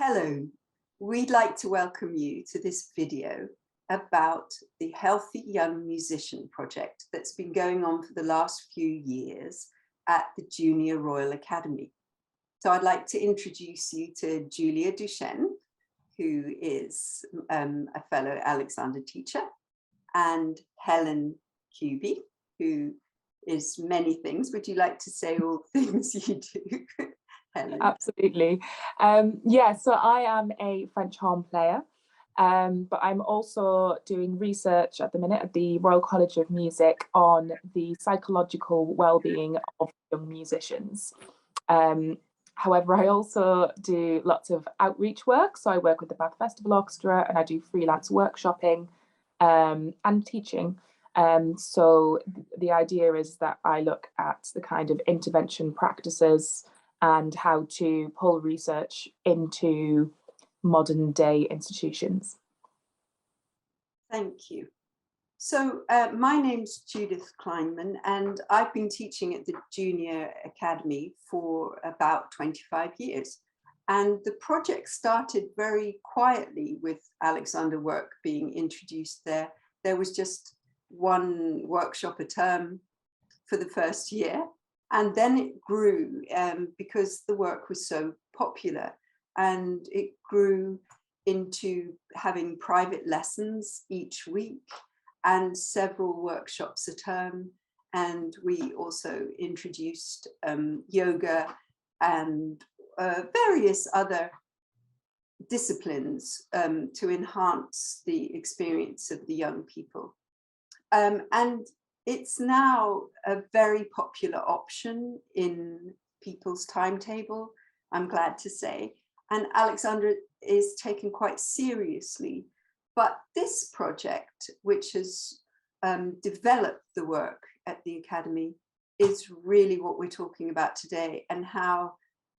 Hello, we'd like to welcome you to this video about the Healthy Young Musician project that's been going on for the last few years at the Junior Royal Academy. So I'd like to introduce you to Julia Duchesne, who is a fellow Alexander teacher, and Helen Cuby, who is many things. Would you like to say all the things you do? Helen. Absolutely. So I am a French horn player, but I'm also doing research at the minute at the Royal College of Music on the psychological well-being of young musicians. However, I also do lots of outreach work. So I work with the Bath Festival Orchestra and I do freelance workshopping and teaching. So the idea is that I look at the kind of intervention practices and how to pull research into modern day institutions. Thank you. So my name's Judith Kleinman, and I've been teaching at the Junior Academy for about 25 years. And the project started very quietly with Alexander work being introduced there. There was just one workshop a term for the first year. And then it grew because the work was so popular, and it grew into having private lessons each week and several workshops a term. And we also introduced yoga and various other disciplines to enhance the experience of the young people. And it's now a very popular option in people's timetable, I'm glad to say. And Alexander is taken quite seriously. But this project, which has developed the work at the Academy, is really what we're talking about today, and how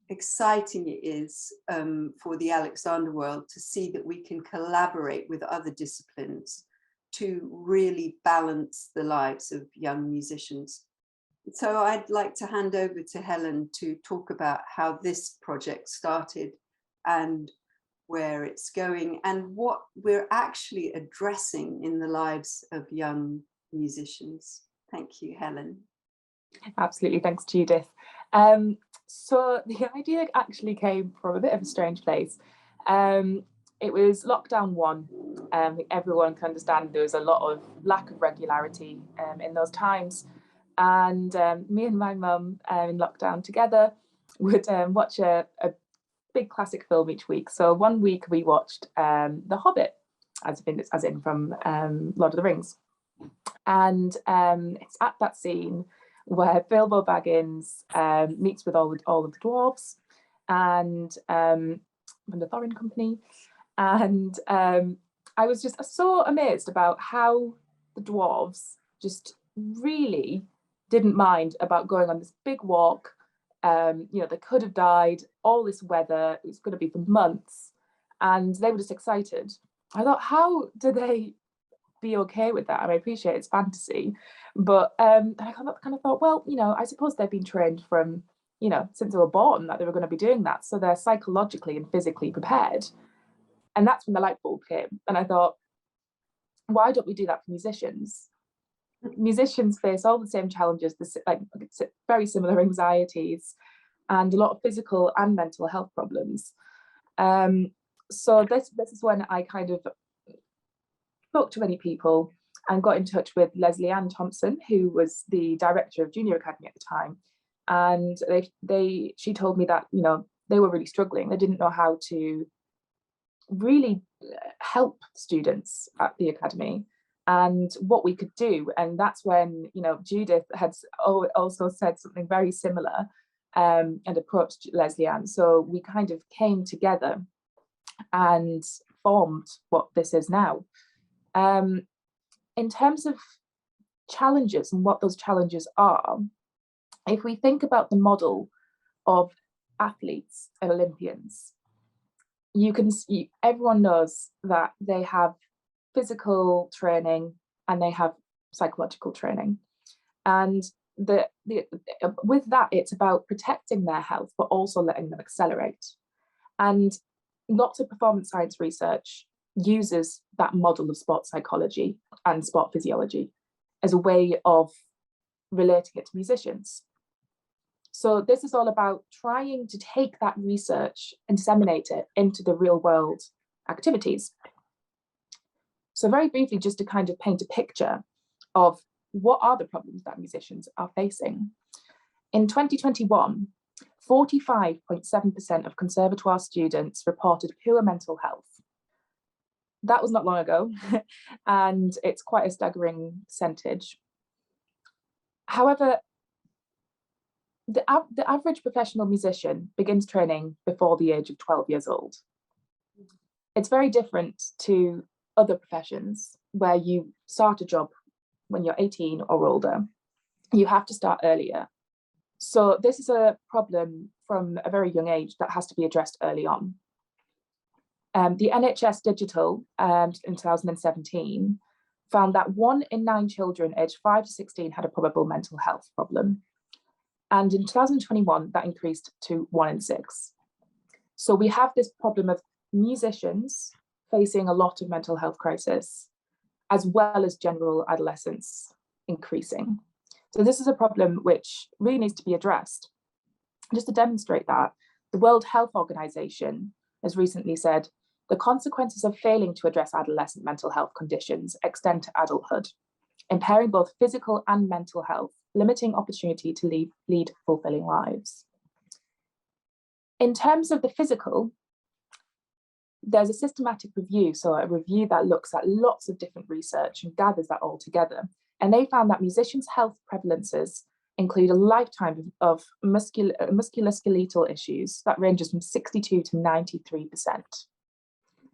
exciting it is for the Alexander world to see that we can collaborate with other disciplines to really balance the lives of young musicians. So I'd like to hand over to Helen to talk about how this project started and where it's going and what we're actually addressing in the lives of young musicians. Thank you, Helen. Absolutely, thanks, Judith. So the idea actually came from a bit of a strange place. It was lockdown one. I think everyone can understand there was a lot of lack of regularity in those times. And me and my mum in lockdown together would watch a big classic film each week. So one week we watched The Hobbit, as in from Lord of the Rings. And it's at that scene where Bilbo Baggins meets with all of the dwarves and from the Thorin Company. And I was just so amazed about how the dwarves just really didn't mind about going on this big walk. They could have died, all this weather, it was going to be for months, and they were just excited. I thought, how do they be okay with that? I appreciate it's fantasy, but I kind of thought, well, I suppose they've been trained from, since they were born that they were going to be doing that. So they're psychologically and physically prepared. And that's when the light bulb came. And I thought, why don't we do that for musicians? Musicians face all the same challenges, very similar anxieties and a lot of physical and mental health problems. So this is when I kind of spoke to many people and got in touch with Leslie Ann Thompson, who was the director of Junior Academy at the time. And she told me that, they were really struggling. They didn't know how to really help students at the Academy and what we could do. And that's when, Judith had also said something very similar and approached Leslie Ann. So we kind of came together and formed what this is now. In terms of challenges and what those challenges are, if we think about the model of athletes and Olympians, you can see everyone knows that they have physical training and they have psychological training, and with that it's about protecting their health but also letting them accelerate. And lots of performance science research uses that model of sports psychology and sport physiology as a way of relating it to musicians. So this is all about trying to take that research and disseminate it into the real world activities. So very briefly, just to kind of paint a picture of what are the problems that musicians are facing. In 2021, 45.7% of conservatoire students reported poor mental health. That was not long ago, and it's quite a staggering percentage. However, the average professional musician begins training before the age of 12 years old. It's very different to other professions where you start a job when you're 18 or older. You have to start earlier. So this is a problem from a very young age that has to be addressed early on. The NHS Digital in 2017 found that 1 in 9 children aged 5 to 16 had a probable mental health problem. And in 2021, that increased to 1 in 6. So we have this problem of musicians facing a lot of mental health crisis, as well as general adolescence increasing. So this is a problem which really needs to be addressed. Just to demonstrate that, the World Health Organization has recently said, the consequences of failing to address adolescent mental health conditions extend to adulthood, impairing both physical and mental health, limiting opportunity to lead fulfilling lives. In terms of the physical, there's a systematic review, so a review that looks at lots of different research and gathers that all together. And they found that musicians' health prevalences include a lifetime of musculoskeletal issues that ranges from 62 to 93%.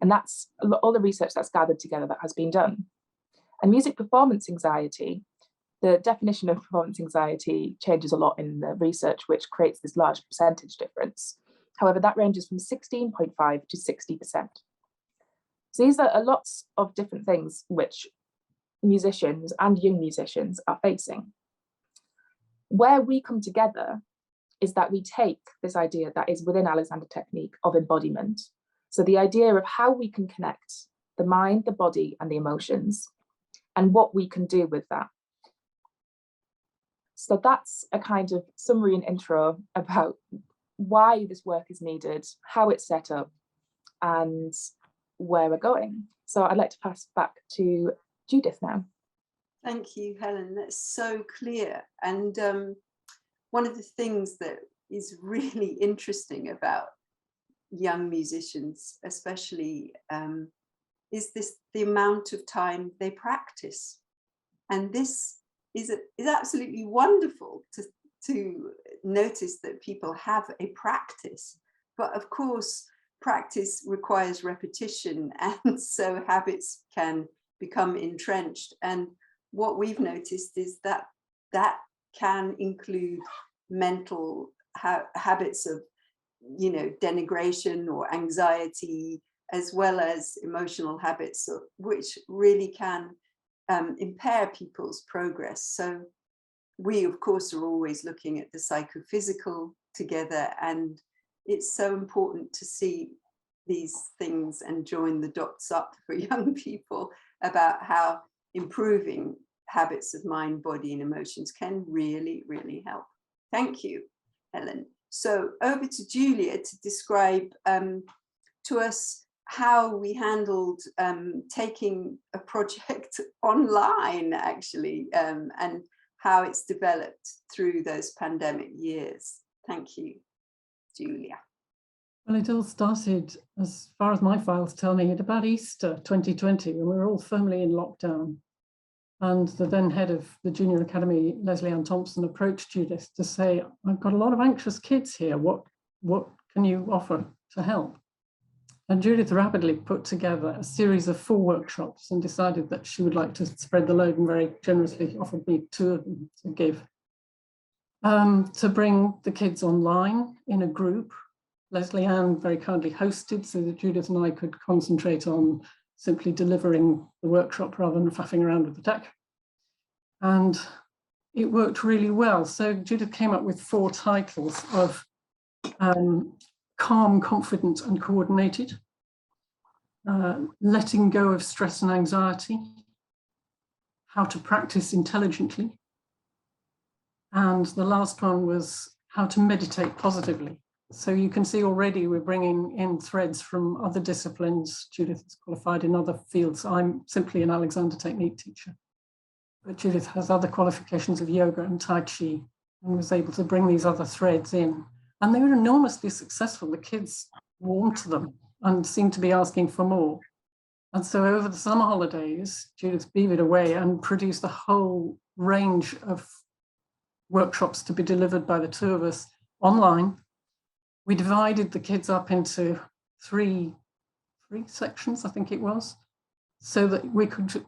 And that's all the research that's gathered together that has been done. And music performance anxiety, the definition of performance anxiety changes a lot in the research, which creates this large percentage difference. However, that ranges from 16.5 to 60%. So these are lots of different things which musicians and young musicians are facing. Where we come together is that we take this idea that is within Alexander technique of embodiment. So the idea of how we can connect the mind, the body, and the emotions, and what we can do with that. So that's a kind of summary and intro about why this work is needed, how it's set up, and where we're going. So I'd like to pass back to Judith now. Thank you, Helen. That's so clear. And one of the things that is really interesting about young musicians, especially, is the amount of time they practice. And this is absolutely wonderful to notice that people have a practice. But of course, practice requires repetition, and so habits can become entrenched. And what we've noticed is that that can include mental habits of, denigration or anxiety, as well as emotional habits, which really can impair people's progress. So we, of course, are always looking at the psychophysical together, and it's so important to see these things and join the dots up for young people about how improving habits of mind, body, and emotions can really, really help. Thank you, Helen. So over to Julia to describe to us how we handled taking a project online, actually, and how it's developed through those pandemic years. Thank you, Julia. Well, it all started, as far as my files tell me, at about Easter 2020, when we were all firmly in lockdown. And the then head of the Junior Academy, Leslie Ann Thompson, approached Judith to say, I've got a lot of anxious kids here. What can you offer to help? And Judith rapidly put together a series of 4 workshops and decided that she would like to spread the load, and very generously offered me 2 of them to give. To bring the kids online in a group. Leslie Ann very kindly hosted so that Judith and I could concentrate on simply delivering the workshop rather than faffing around with the tech. And it worked really well. So Judith came up with 4 titles of calm, confident, and coordinated. letting go of stress and anxiety, how to practice intelligently, and the last one was how to meditate positively. So you can see already we're bringing in threads from other disciplines. Judith is qualified in other fields. I'm simply an Alexander technique teacher, but Judith has other qualifications of yoga and Tai Chi and was able to bring these other threads in. And they were enormously successful. The kids warmed to them and seemed to be asking for more. And so over the summer holidays, Judith beavered away and produced a whole range of workshops to be delivered by the two of us online. We divided the kids up into three sections, I think it was, so that we could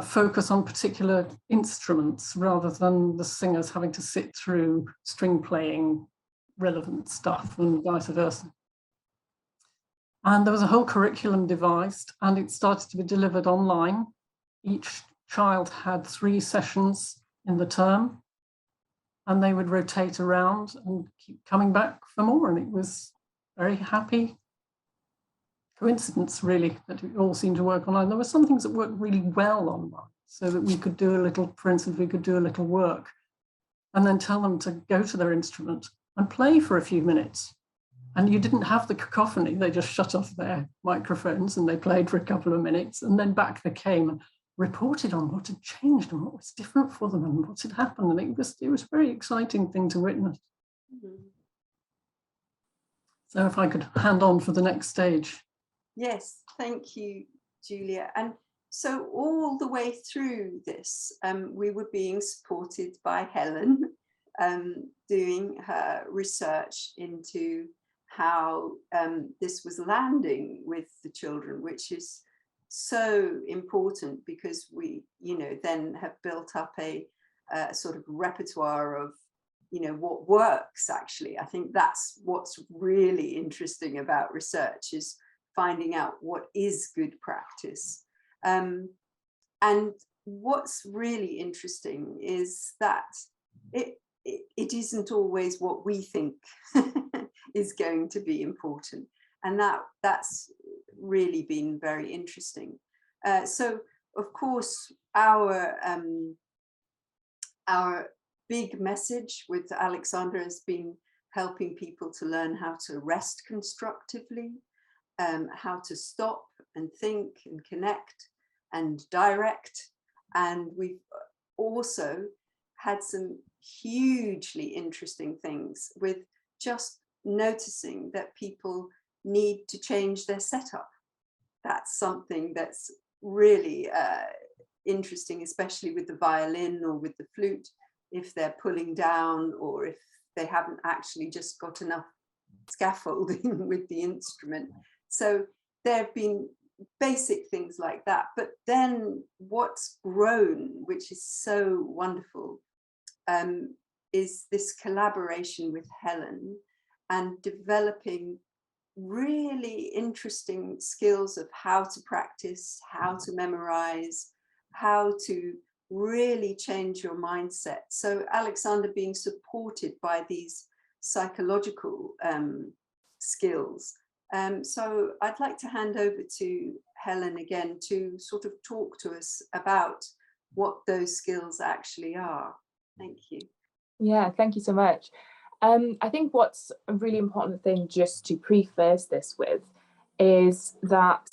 focus on particular instruments rather than the singers having to sit through string playing relevant stuff and vice versa. And there was a whole curriculum devised and it started to be delivered online. Each child had 3 sessions in the term and they would rotate around and keep coming back for more. And it was very happy coincidence, really, that it all seemed to work online. There were some things that worked really well online, so that we could do a little, for instance, we could do a little work and then tell them to go to their instrument and play for a few minutes. And you didn't have the cacophony. They just shut off their microphones and they played for a couple of minutes and then back they came and reported on what had changed and what was different for them and what had happened. And it was a very exciting thing to witness. Mm-hmm. So if I could hand on for the next stage. Yes, thank you, Julia. And so all the way through this, we were being supported by Helen, doing her research into how this was landing with the children, which is so important because we, then have built up a sort of repertoire of, what works actually. I think that's what's really interesting about research, is finding out what is good practice. And what's really interesting is that it isn't always what we think is going to be important. And that's really been very interesting. So of course, our big message with Alexander has been helping people to learn how to rest constructively, how to stop and think and connect and direct. And we've also had some hugely interesting things with just noticing that people need to change their setup. That's something that's really interesting, especially with the violin or with the flute, if they're pulling down or if they haven't actually just got enough scaffolding with the instrument. So there have been basic things like that. But then what's grown, which is so wonderful, is this collaboration with Helen and developing really interesting skills of how to practice, how to memorize, how to really change your mindset. So Alexander being supported by these psychological skills. So I'd like to hand over to Helen again to sort of talk to us about what those skills actually are. Thank you. Yeah, thank you so much. I think what's a really important thing just to preface this with is that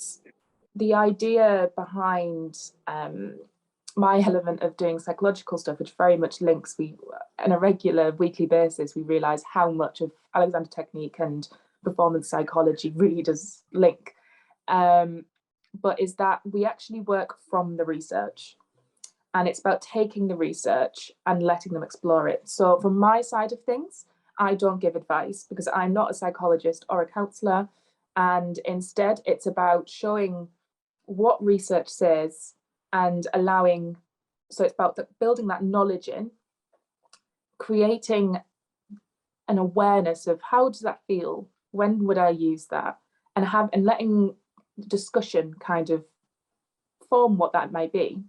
the idea behind my element of doing psychological stuff, which very much links, on a regular weekly basis, we realise how much of Alexander technique and performance psychology really does link, but is that we actually work from the research. And it's about taking the research and letting them explore it. So from my side of things, I don't give advice because I'm not a psychologist or a counsellor. And instead, it's about showing what research says and allowing, so it's about building that knowledge in, creating an awareness of how does that feel? When would I use that? And letting discussion kind of form what that might be.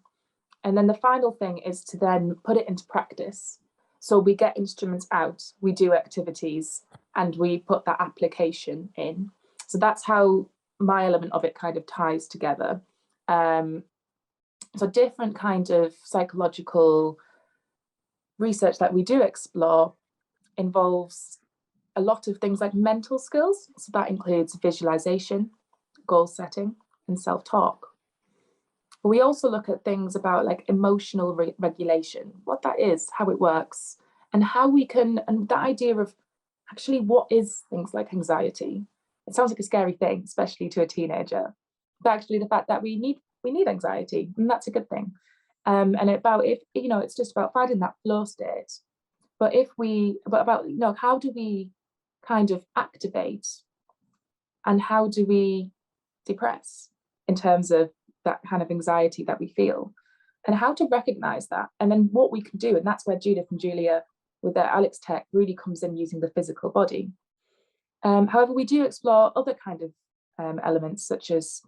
And then the final thing is to then put it into practice. So we get instruments out, we do activities, and we put that application in. So that's how my element of it kind of ties together. So different kind of psychological research that we do explore involves a lot of things like mental skills. So that includes visualization, goal setting, and self-talk. But we also look at things about like emotional regulation, what that is, how it works, and how we can, and that idea of actually what is things like anxiety. It sounds like a scary thing, especially to a teenager, but actually the fact that we need anxiety, and that's a good thing. And about, if you know, it's just about finding that flow state. But about, you know, how do we kind of activate, and how do we depress in terms of that kind of anxiety that we feel, and how to recognize that, and then what we can do. And that's where Judith and Julia with their Alex Tech really comes in, using the physical body. However, we do explore other kind of elements such as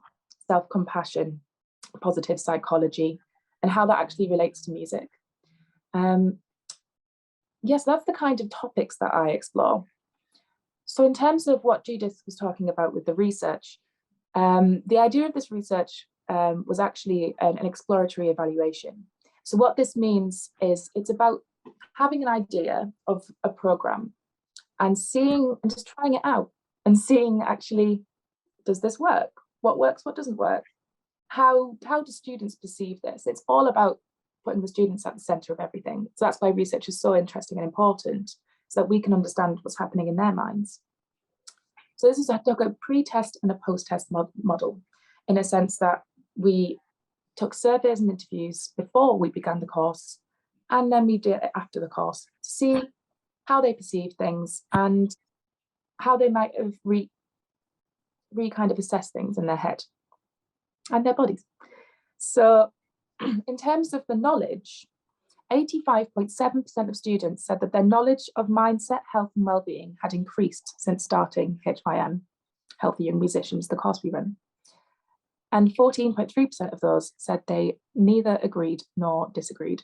self-compassion, positive psychology, and how that actually relates to music. Yes, that's the kind of topics that I explore. So in terms of what Judith was talking about with the research, the idea of this research was actually an exploratory evaluation. So what this means is it's about having an idea of a program and seeing, and just trying it out and seeing actually, does this work? What works, what doesn't work? How do students perceive this? It's all about putting the students at the center of everything. So that's why research is so interesting and important, so that we can understand what's happening in their minds. So this is a pre-test and a post-test model, in a sense that we took surveys and interviews before we began the course, and then we did it after the course to see how they perceive things and how they might have kind of assess things in their head and their bodies. So in terms of the knowledge, 85.7% of students said that their knowledge of mindset, health and well-being had increased since starting HYM, Healthy Young Musicians, the course we run. And 14.3% of those said they neither agreed nor disagreed.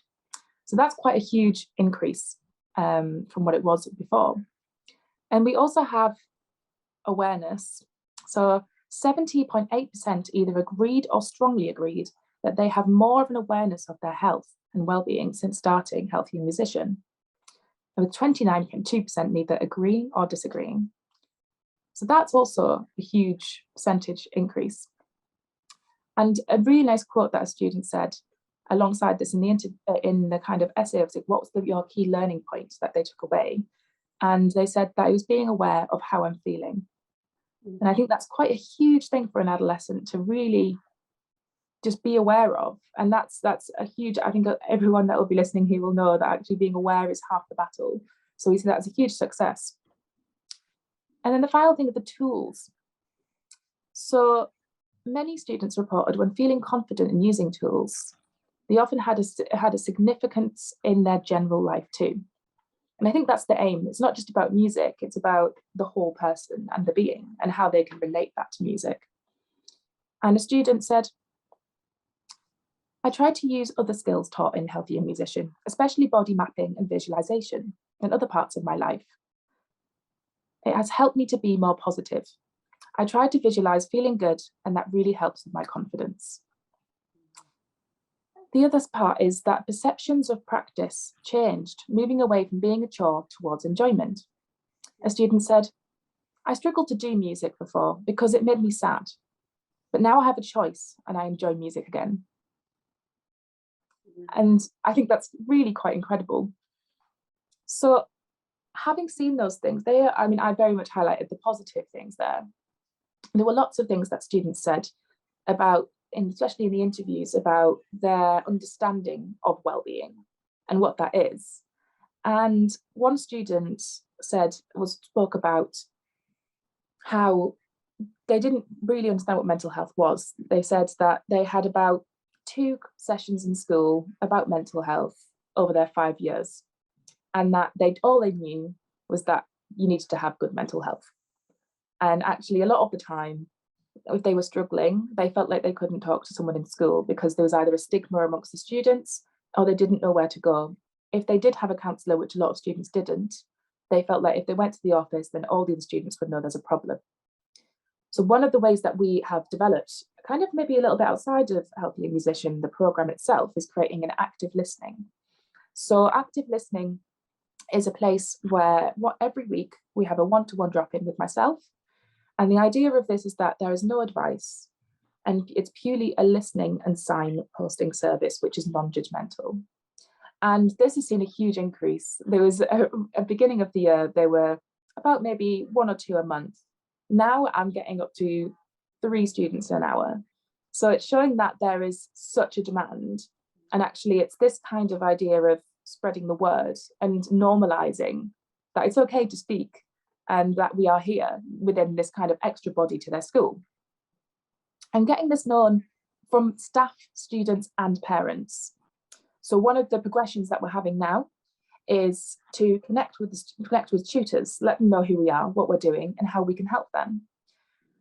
So that's quite a huge increase from what it was before. And we also have awareness. So 70.8% either agreed or strongly agreed that they have more of an awareness of their health and well-being since starting Healthy Young Musician, and with 29.2% neither agreeing or disagreeing. So that's also a huge percentage increase. And a really nice quote that a student said alongside this in the kind of essay of what was your key learning point that they took away, and they said that it was being aware of how I'm feeling. And I think that's quite a huge thing for an adolescent to really just be aware of. And that's a huge, I think everyone that will be listening here will know that actually being aware is half the battle. So we see that as a huge success. And then the final thing are the tools. So many students reported when feeling confident in using tools, they often had a significance in their general life too. And I think that's the aim. It's not just about music, it's about the whole person and the being and how they can relate that to music. And a student said, I tried to use other skills taught in Healthy Young Musician, especially body mapping and visualization in other parts of my life. It has helped me to be more positive. I tried to visualize feeling good, and that really helps with my confidence. The other part is that perceptions of practice changed, moving away from being a chore towards enjoyment. A student said, I struggled to do music before because it made me sad, but now I have a choice and I enjoy music again. And I think that's really quite incredible. So having seen those things, I very much highlighted the positive things there. There were lots of things that students said about, especially in the interviews, about their understanding of well-being and what that is. And one student spoke about how they didn't really understand what mental health was. They said that they had about 2 sessions in school about mental health over their 5 years, and that all they knew was that you needed to have good mental health. And actually, a lot of the time, if they were struggling, they felt like they couldn't talk to someone in school because there was either a stigma amongst the students or they didn't know where to go. If they did have a counsellor, which a lot of students didn't, they felt like if they went to the office, then all the other students would know there's a problem. So one of the ways that we have developed, kind of maybe a little bit outside of Healthy Young Musician, the program itself, is creating an active listening. So active listening is a place where every week we have a one-to-one drop-in with myself. And the idea of this is that there is no advice, and it's purely a listening and sign posting service, which is non-judgmental. And this has seen a huge increase. There was a beginning of the year, there were about maybe 1 or 2 a month. Now I'm getting up to 3 students an hour. So it's showing that there is such a demand. And actually it's this kind of idea of spreading the word and normalizing that it's okay to speak and that we are here within this kind of extra body to their school. And getting this known from staff, students and parents. So one of the progressions that we're having now is to connect with tutors, let them know who we are, what we're doing and how we can help them.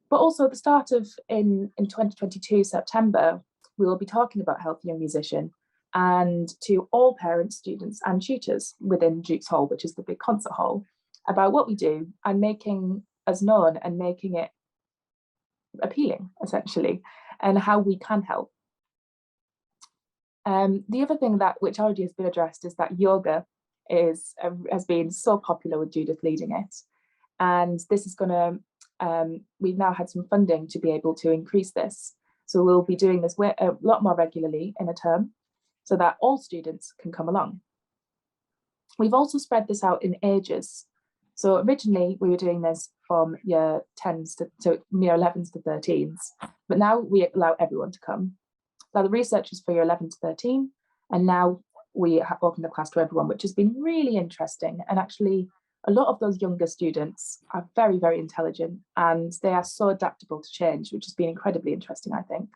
But also at the start of in 2022, September, we will be talking about Healthy Young Musician and to all parents, students and tutors within Duke's Hall, which is the big concert hall, about what we do and making us known and making it appealing, essentially, and how we can help. The other thing which already has been addressed is that yoga has been so popular with Judith leading it. And this is going to, we've now had some funding to be able to increase this. So we'll be doing this a lot more regularly in a term so that all students can come along. We've also spread this out in ages. So originally we were doing this from year 10s to year 11s to 13s, but now we allow everyone to come. Now the research is for year 11 to 13, and now we have opened the class to everyone, which has been really interesting. And actually a lot of those younger students are very, very intelligent and they are so adaptable to change, which has been incredibly interesting, I think.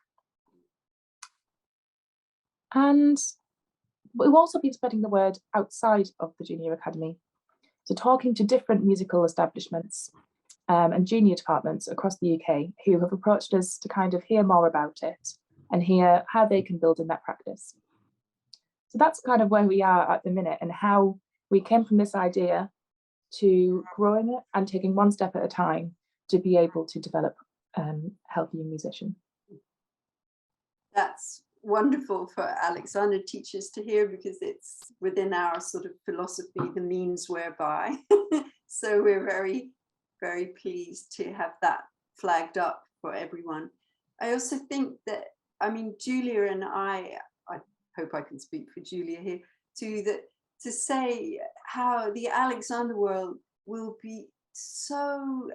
And we've also been spreading the word outside of the Junior Academy. So talking to different musical establishments and junior departments across the UK who have approached us to kind of hear more about it and hear how they can build in that practice. So that's kind of where we are at the minute and how we came from this idea to growing it and taking one step at a time to be able to develop Healthy Young Musician. That's wonderful for Alexander teachers to hear, because it's within our sort of philosophy, the means whereby. So we're very, very pleased to have that flagged up for everyone. I also think that, I mean, Julia and I hope I can speak for Julia here, to say how the Alexander world will be so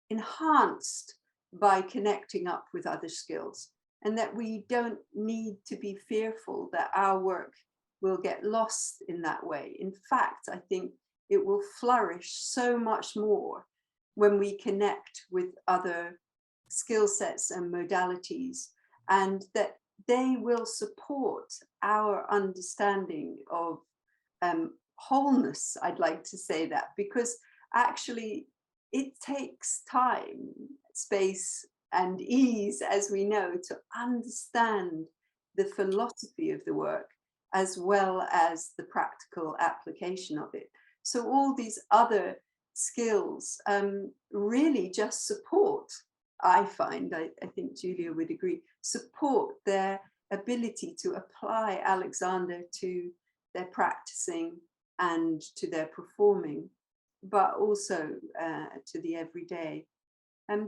enhanced by connecting up with other skills, and that we don't need to be fearful that our work will get lost in that way. In fact, I think it will flourish so much more when we connect with other skill sets and modalities, and that they will support our understanding of wholeness. I'd like to say that, because actually it takes time, space and ease, as we know, to understand the philosophy of the work as well as the practical application of it. So all these other skills really just support, I find, I think Julia would agree, support their ability to apply Alexander to their practicing and to their performing, but also to the everyday.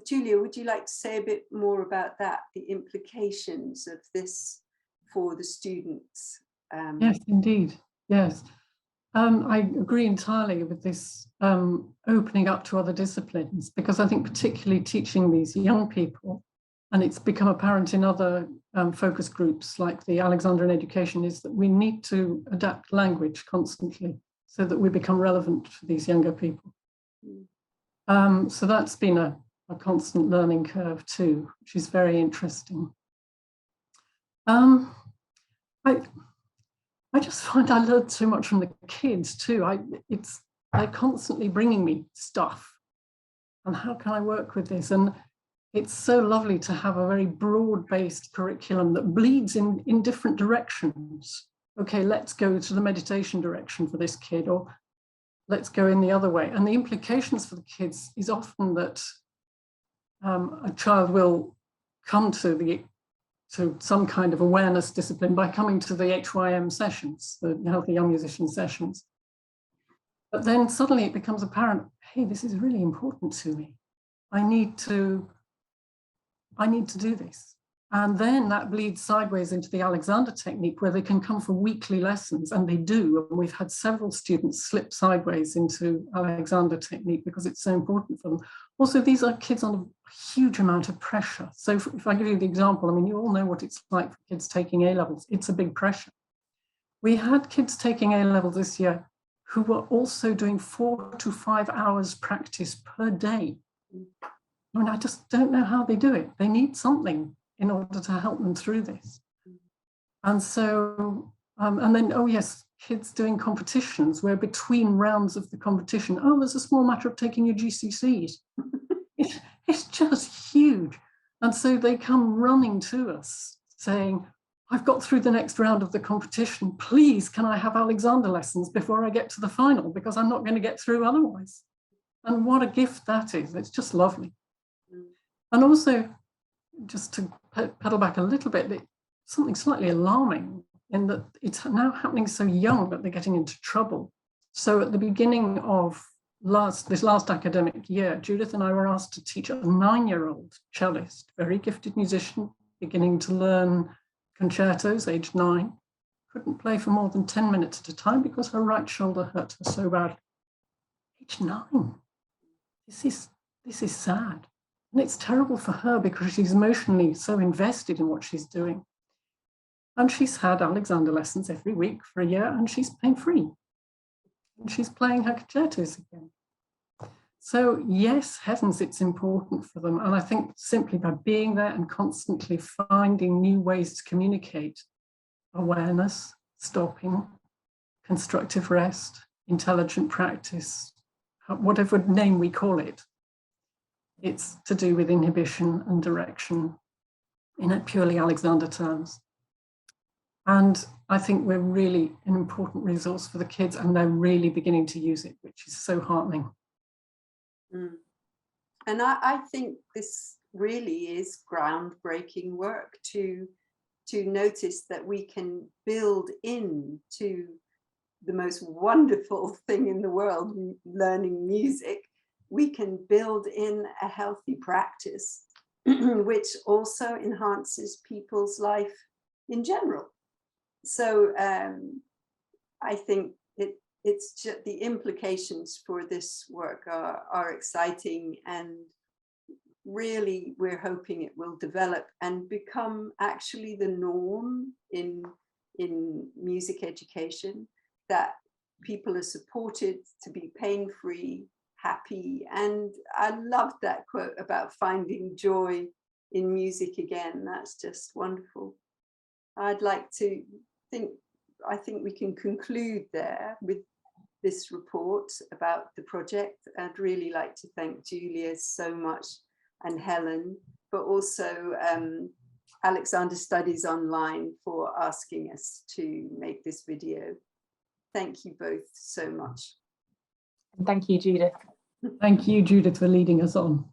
Julia, would you like to say a bit more about that, the implications of this for the students? Yes, indeed. Yes. I agree entirely with this opening up to other disciplines, because I think particularly teaching these young people, and it's become apparent in other focus groups like the Alexander in Education, is that we need to adapt language constantly so that we become relevant for these younger people. So that's been a constant learning curve too, which is very interesting. I just find I learned so much from the kids too. They're constantly bringing me stuff, and how can I work with this? And it's so lovely to have a very broad-based curriculum that bleeds in different directions. Okay, let's go to the meditation direction for this kid, or let's go in the other way. And the implications for the kids is often that a child will come to some kind of awareness discipline by coming to the HYM sessions, the Healthy Young Musician sessions. But then suddenly it becomes apparent, hey, this is really important to me. I need to do this. And then that bleeds sideways into the Alexander technique, where they can come for weekly lessons, and they do. And we've had several students slip sideways into Alexander technique because it's so important for them. Also, these are kids under a huge amount of pressure. So if I give you the example, I mean, you all know what it's like for kids taking A-levels. It's a big pressure. We had kids taking A-levels this year who were also doing 4 to 5 hours practice per day. I mean, I just don't know how they do it. They need something in order to help them through this. And so, and then, oh yes, kids doing competitions where between rounds of the competition, oh, there's a small matter of taking your GCSEs. It's just huge. And so they come running to us saying, I've got through the next round of the competition. Please, can I have Alexander lessons before I get to the final? Because I'm not going to get through otherwise. And what a gift that is. It's just lovely. And also, just to pedal back a little bit, something slightly alarming in that it's now happening so young that they're getting into trouble. So at the beginning of this last academic year, Judith and I were asked to teach a 9-year-old cellist, very gifted musician, beginning to learn concertos, aged 9, couldn't play for more than 10 minutes at a time because her right shoulder hurt her so badly. Age 9. This is sad. And it's terrible for her because she's emotionally so invested in what she's doing. And she's had Alexander lessons every week for a year, and she's pain-free. And she's playing her concertos again. So yes, heavens, it's important for them. And I think simply by being there and constantly finding new ways to communicate awareness, stopping, constructive rest, intelligent practice, whatever name we call it, it's to do with inhibition and direction in a purely Alexander terms. And I think we're really an important resource for the kids, and they're really beginning to use it, which is so heartening. And I think this really is groundbreaking work to notice that we can build into the most wonderful thing in the world, learning music. We can build in a healthy practice, which also enhances people's life in general. So I think it's just the implications for this work are exciting, and really we're hoping it will develop and become actually the norm in music education, that people are supported to be pain-free, happy. And I loved that quote about finding joy in music again. That's just wonderful. I'd like to I think we can conclude there with this report about the project. I'd really like to thank Julia so much, and Helen, but also Alexander Studies Online for asking us to make this video. Thank you both so much. Thank you, Judith. Thank you, Judith, for leading us on.